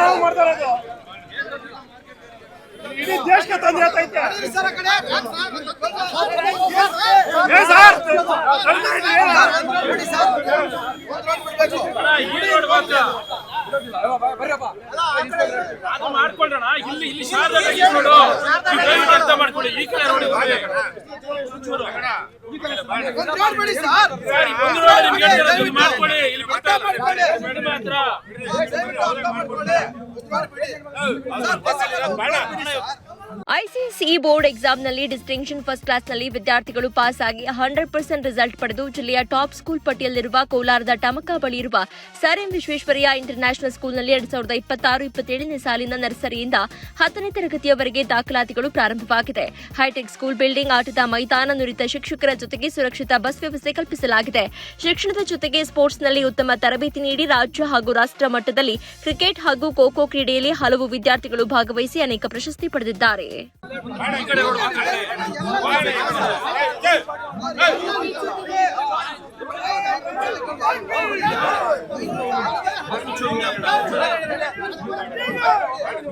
ನಾವು ಮಾಡ್ತಾ ಇರೋದು ಇಡೀ ದೇಶಕ್ಕೆ ತೊಂದರೆ ಆಗ್ತೈತೆ ಮಾಡ್ಕೊಳ್ಳೋಣ. ಇಲ್ಲಿ ಇಲ್ಲಿ ಅರ್ಥ ಮಾಡ್ಕೊಳ್ಳಿ. ಈ ಕಡೆ ನೋಡಿ ಮಾಡ್ಕೊಳ್ಳಿ. ಇಲ್ಲಿ ಮಾತ್ರ ಐಸಿಎಸ್ಇ ಬೋರ್ಡ್ ಎಕ್ಸಾಮ್ನಲ್ಲಿ ಡಿಸ್ಟಿಂಕ್ಷನ್ ಫಸ್ಟ್ ಕ್ಲಾಸ್ನಲ್ಲಿ ವಿದ್ಯಾರ್ಥಿಗಳು ಪಾಸ್ ಆಗಿ 100% ರಿಸಲ್ಟ್ ಪಡೆದು ಜಿಲ್ಲೆಯ ಟಾಪ್ ಸ್ಕೂಲ್ ಪಟ್ಟಿಯಲ್ಲಿರುವ ಕೋಲಾರದ ಟಮಕ ಬಳಿ ಇರುವ ಸರ್ ಎಂ ವಿಶ್ವೇಶ್ವರಯ್ಯ ಇಂಟರ್ನ್ಯಾಷನಲ್ ಸ್ಕೂಲ್ನಲ್ಲಿ 2026-27ನೇ ಸಾಲಿನ ನರ್ಸರಿಯಿಂದ 10ನೇ ತರಗತಿಯವರೆಗೆ ದಾಖಲಾತಿಗಳು ಪ್ರಾರಂಭವಾಗಿದೆ. ಹೈಟೆಕ್ ಸ್ಕೂಲ್ ಬಿಲ್ಡಿಂಗ್, ಆಟದ ಮೈದಾನ, ನುರಿತ ಶಿಕ್ಷಕರ ಜೊತೆಗೆ ಸುರಕ್ಷಿತ ಬಸ್ ವ್ಯವಸ್ಥೆ ಕಲ್ಪಿಸಲಾಗಿದೆ. ಶಿಕ್ಷಣದ ಜೊತೆಗೆ ಸ್ಪೋರ್ಟ್ಸ್ನಲ್ಲಿ ಉತ್ತಮ ತರಬೇತಿ ನೀಡಿ ರಾಜ್ಯ ಹಾಗೂ ರಾಷ್ಟ್ರ ಮಟ್ಟದಲ್ಲಿ ಕ್ರಿಕೆಟ್ ಹಾಗೂ ಖೋ ಖೋ ಕ್ರೀಡೆಯಲ್ಲಿ ಹಲವು ವಿದ್ಯಾರ್ಥಿಗಳು ಭಾಗವಹಿಸಿ ಅನೇಕ ಪ್ರಶಸ್ತಿ ಪಡೆದಿದ್ದಾರೆ.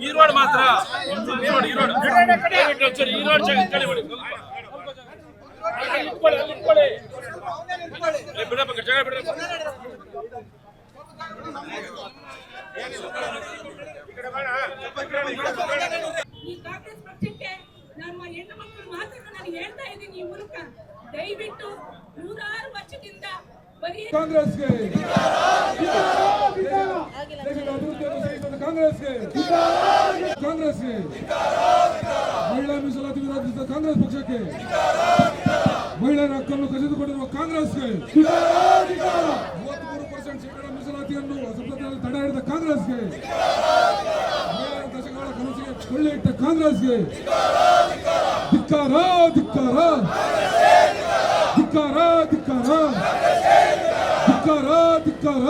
ಈರೋಡ್ ಮಾತ್ರ ಈ ಕಾಂಗ್ರೆಸ್ ಪಕ್ಷಕ್ಕೆ ನಮ್ಮ ಹೆಣ್ಣು ಮಕ್ಕಳು ಮಾತನ್ನು ನಾನು ಹೇಳ್ತಾ ಇದ್ದೀನಿ. ಈ ಮೂಲಕ ದಯವಿಟ್ಟು 106 ವರ್ಷದಿಂದ ಬರೀ ಕಾಂಗ್ರೆಸ್ಗೆ ಕಾಂಗ್ರೆಸ್ಗೆ ಮಹಿಳಾ ಮೀಸಲಾತಿ ವಿರೋಧಿಸಿದ ಕಾಂಗ್ರೆಸ್ ಪಕ್ಷಕ್ಕೆ, ಮಹಿಳೆಯರ ಹಕ್ಕನ್ನು ಕಸಿದುಕೊಂಡಿರುವ ಕಾಂಗ್ರೆಸ್ಗೆ, 33% ಶೇಕಡಾ ಮೀಸಲಾತಿಯನ್ನು ಅಸಂಬದ್ಧದಲ್ಲಿ ತಡೆ ಹಿಡಿದ ಕಾಂಗ್ರೆಸ್ಗೆ, ಮಹಿಳೆಯರ ದಶಕಗಳ ಕನಸಿಗೆ ಕೊಳ್ಳೆ ಇಟ್ಟ ಕಾಂಗ್ರೆಸ್ಗೆ ಧಿಕ್ಕಾರ ಧಿಕ್ಕಾರ ಧಿಕ್ಕಾರ ಧಿಕ್ಕಾರ ಧಿಕ್ಕಾರ ಧಿಕ್ಕಾರ.